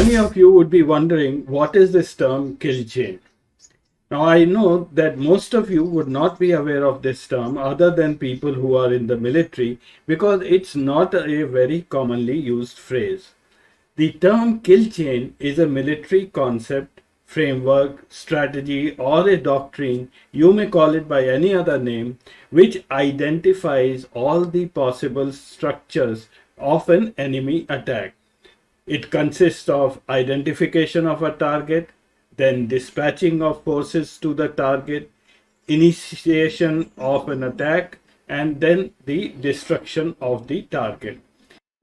Many of you would be wondering, what is this term kill chain? Now, I know that most of you would not be aware of this term other than people who are in the military because it's not a very commonly used phrase. The term kill chain is a military concept, framework, strategy, or a doctrine, you may call it by any other name, which identifies all the possible structures of an enemy attack. It consists of identification of a target, then dispatching of forces to the target, initiation of an attack, and then the destruction of the target.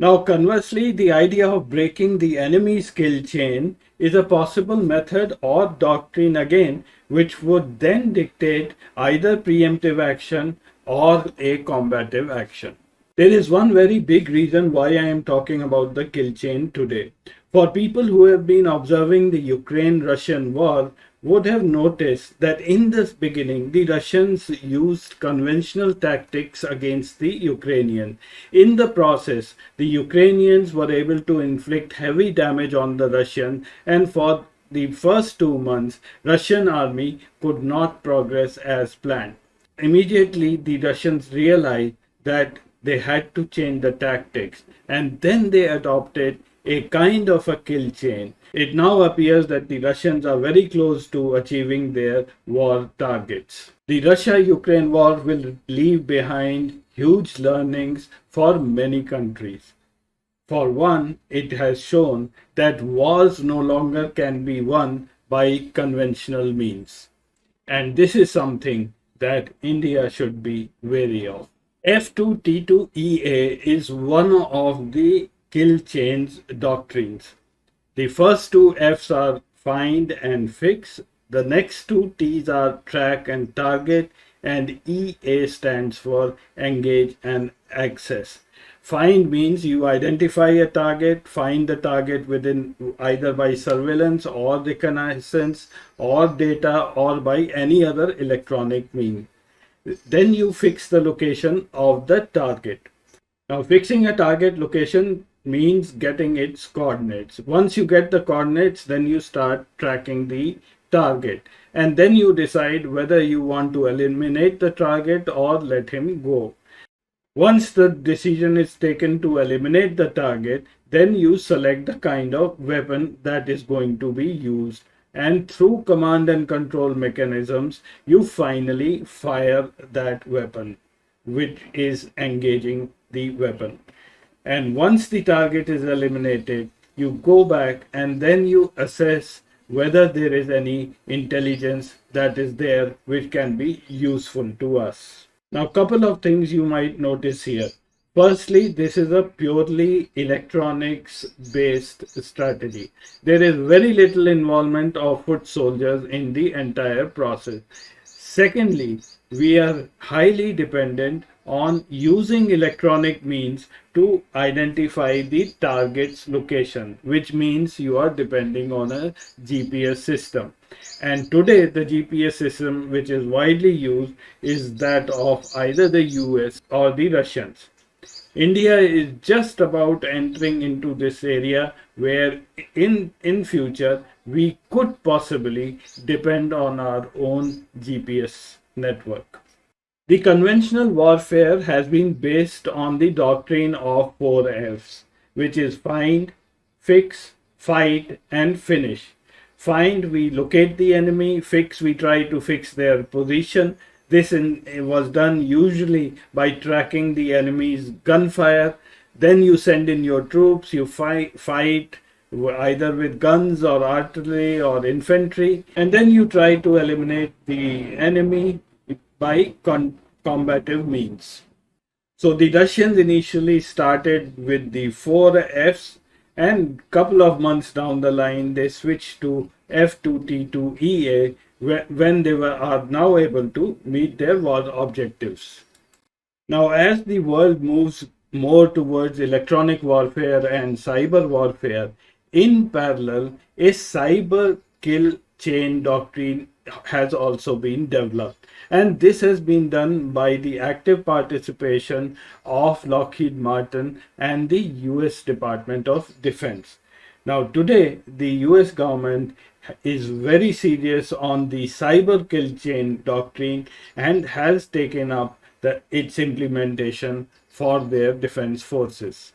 Now, conversely, the idea of breaking the enemy's kill chain is a possible method or doctrine again, which would then dictate either preemptive action or a combative action. There is one very big reason why I am talking about the kill chain today. For people who have been observing the Ukraine-Russian war, would have noticed that in the beginning the Russians used conventional tactics against the Ukrainians. In the process, the Ukrainians were able to inflict heavy damage on the Russians, and for the first 2 months, Russian army could not progress as planned. Immediately, the Russians realized that they had to change the tactics, and then they adopted a kind of a kill chain. It now appears that the Russians are very close to achieving their war targets. The Russia-Ukraine war will leave behind huge learnings for many countries. For one, it has shown that wars no longer can be won by conventional means. And this is something that India should be wary of. F2T2EA is one of the kill chains doctrines. The first two F's are find and fix. The next two T's are track and target, and EA stands for engage and access. Find means you identify a target, find the target within either by surveillance or reconnaissance or data or by any other electronic means. Then you fix the location of the target. Now, fixing a target location means getting its coordinates. Once you get the coordinates, then you start tracking the target. And then you decide whether you want to eliminate the target or let him go. Once the decision is taken to eliminate the target, then you select the kind of weapon that is going to be used. And through command and control mechanisms, you finally fire that weapon, which is engaging the weapon. And once the target is eliminated, you go back and then you assess whether there is any intelligence that is there which can be useful to us. Now, a couple of things you might notice here. Firstly, this is a purely electronics based strategy. There is very little involvement of foot soldiers in the entire process. Secondly, we are highly dependent on using electronic means to identify the target's location, which means you are depending on a GPS system. And today, the GPS system which is widely used is that of either the US or the Russians. India is just about entering into this area where in future we could possibly depend on our own GPS network. The conventional warfare has been based on the doctrine of 4Fs, which is find, fix, fight, and finish. Find, we locate the enemy. Fix, we try to fix their position. This was done usually by tracking the enemy's gunfire. Then you send in your troops, you fight either with guns or artillery or infantry, and then you try to eliminate the enemy by combative means. So the Russians initially started with the 4Fs, and couple of months down the line they switched to F2T2EA when they are now able to meet their war objectives. Now, as the world moves more towards electronic warfare and cyber warfare, in parallel, a cyber kill chain doctrine has also been developed. And this has been done by the active participation of Lockheed Martin and the US Department of Defense. Now, today, the US government is very serious on the cyber kill chain doctrine and has taken up its implementation for their defense forces.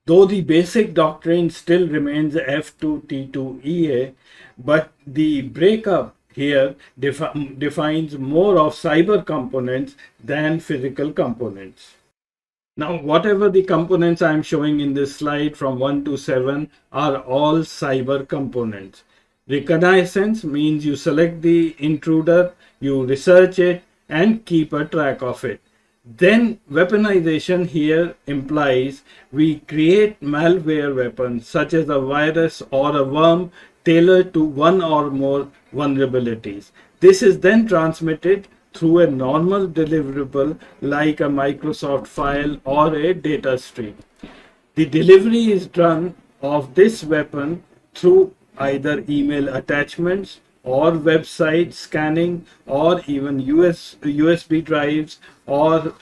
Though the basic doctrine still remains F2T2EA, but the breakup here defines more of cyber components than physical components. Now, whatever the components I'm showing in this slide from 1 to 7 are all cyber components. Reconnaissance means you select the intruder, you research it, and keep a track of it. Then weaponization here implies we create malware weapons such as a virus or a worm tailored to one or more vulnerabilities. This is then transmitted through a normal deliverable like a Microsoft file or a data stream. The delivery is done of this weapon through either email attachments or website scanning or even USB drives or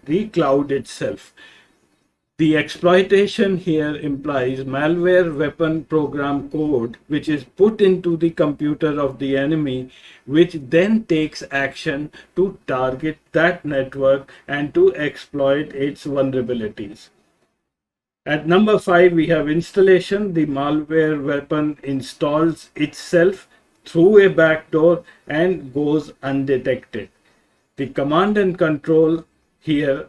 the cloud itself. The exploitation here implies malware weapon program code which is put into the computer of the enemy, which then takes action to target that network and to exploit its vulnerabilities. At number 5, we have installation. The malware weapon installs itself through a backdoor and goes undetected. The command and control here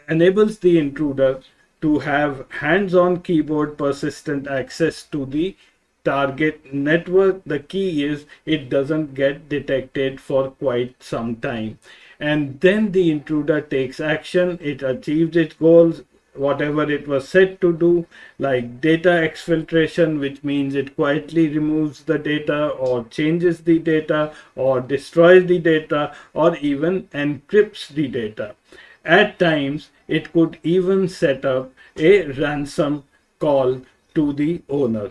enables the intruder to have hands-on keyboard persistent access to the target network. The key is it doesn't get detected for quite some time. And then the intruder takes action, it achieves its goals, whatever it was set to do, like data exfiltration, which means it quietly removes the data or changes the data or destroys the data or even encrypts the data. At times, it could even set up a ransom call to the owner.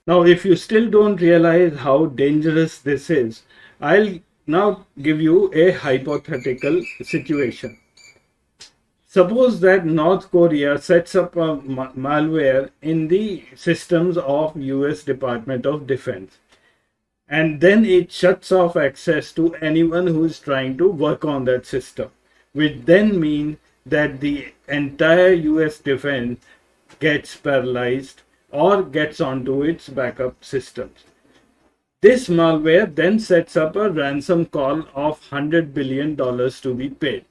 Now, if you still don't realize how dangerous this is, I'll now give you a hypothetical situation. Suppose that North Korea sets up a malware in the systems of US Department of Defense, and then it shuts off access to anyone who is trying to work on that system, which then means that the entire US defense gets paralyzed or gets onto its backup systems. This malware then sets up a ransom call of $100 billion to be paid.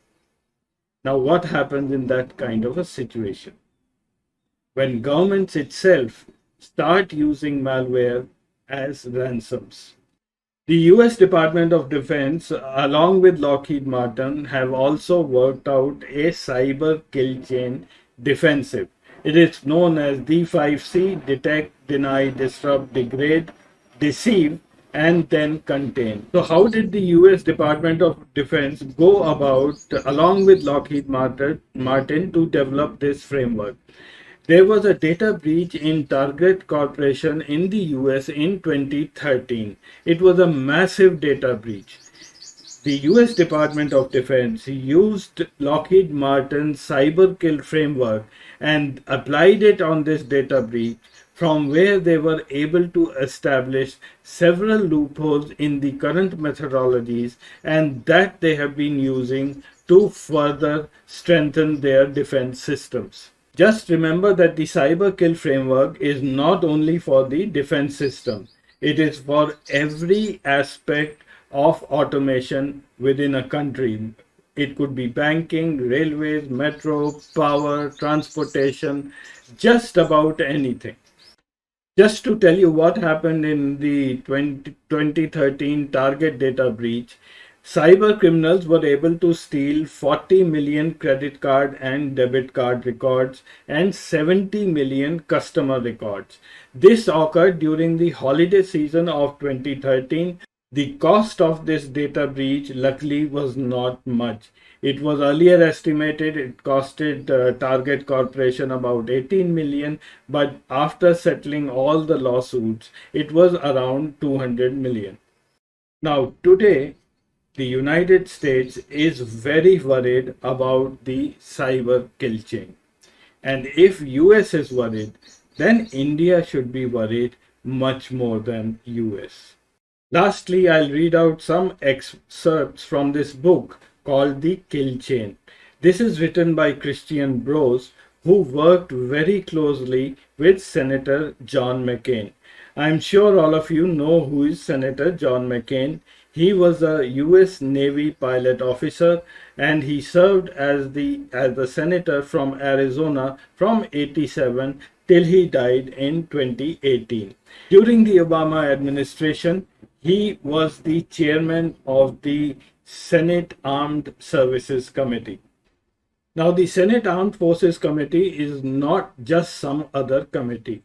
Now, what happens in that kind of a situation? When governments itself start using malware as ransoms. The US Department of Defense, along with Lockheed Martin, have also worked out a cyber kill chain defensive. It is known as D5C: detect, deny, disrupt, degrade, deceive, and then contain. So how did the US Department of Defense go about, along with Lockheed Martin, to develop this framework? There was a data breach in Target Corporation in the US in 2013. It was a massive data breach. The US Department of Defense used Lockheed Martin's CyberKill framework and applied it on this data breach, from where they were able to establish several loopholes in the current methodologies, and that they have been using to further strengthen their defense systems. Just remember that the CyberKill framework is not only for the defense system, it is for every aspect of automation within a country. It could be banking, railways, metro, power, transportation, just about anything. Just to tell you what happened in the 2013 Target data breach, cyber criminals were able to steal 40 million credit card and debit card records and 70 million customer records. This occurred during the holiday season of 2013. The cost of this data breach, luckily, was not much. It was earlier estimated it costed Target Corporation about 18 million, but after settling all the lawsuits, it was around 200 million. Now, today, the United States is very worried about the cyber kill chain. And if US is worried, then India should be worried much more than US. Lastly, I'll read out some excerpts from this book called The Kill Chain. This is written by Christian Brose, who worked very closely with Senator John McCain. I'm sure all of you know who is Senator John McCain. He was a US Navy pilot officer and he served as the senator from Arizona from 87 till he died in 2018. During the Obama administration, he was the chairman of the Senate Armed Services Committee. Now, the Senate Armed Forces Committee is not just some other committee.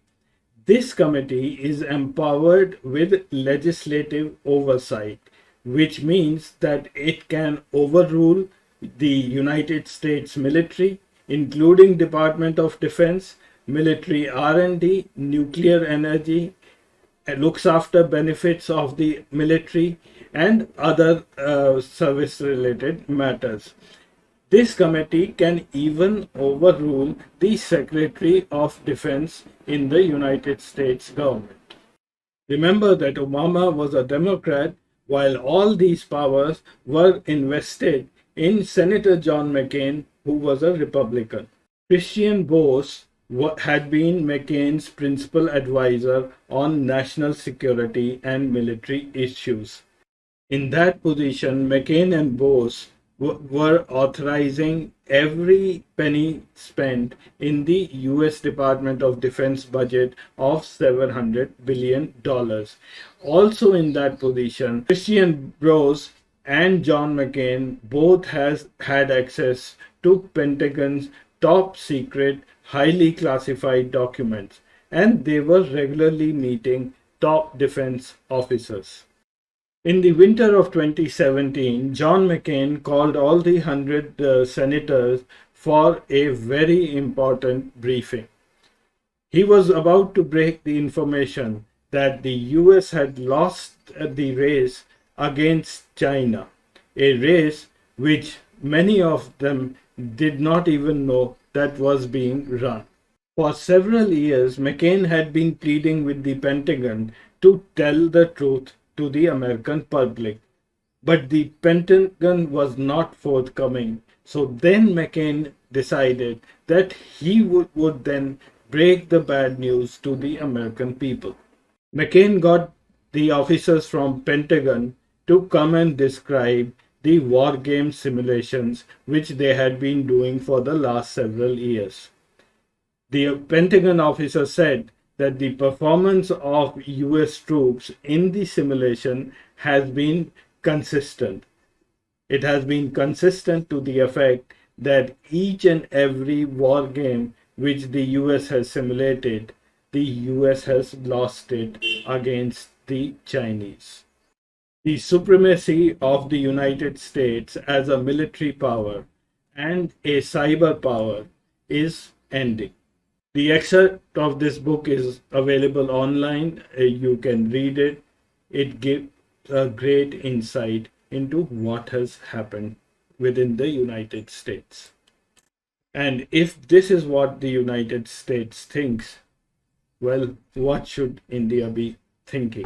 This committee is empowered with legislative oversight, which means that it can overrule the United States military, including Department of Defense, military R&D, nuclear energy, looks after benefits of the military and other service-related matters. This committee can even overrule the Secretary of Defense in the United States government. Remember that Obama was a Democrat while all these powers were invested in Senator John McCain, who was a Republican. Christian Brose had been McCain's principal advisor on national security and military issues. In that position, McCain and Brose were authorizing every penny spent in the US Department of Defense budget of $700 billion. Also in that position, Christian Brose and John McCain both had access to Pentagon's top secret, highly classified documents, and they were regularly meeting top defense officers. In the winter of 2017, John McCain called all the 100 senators for a very important briefing. He was about to break the information that the US had lost the race against China, a race which many of them did not even know that was being run. For several years, McCain had been pleading with the Pentagon to tell the truth to the American public. But the Pentagon was not forthcoming. So then McCain decided that he would then break the bad news to the American people. McCain got the officers from Pentagon to come and describe the war game simulations which they had been doing for the last several years. The Pentagon officer said that the performance of US troops in the simulation has been consistent. It has been consistent to the effect that each and every war game which the US has simulated, the US has lost it against the Chinese. The supremacy of the United States as a military power and a cyber power is ending. The excerpt of this book is available online. You can read it. It gives a great insight into what has happened within the United States. And if this is what the United States thinks, well, what should India be thinking?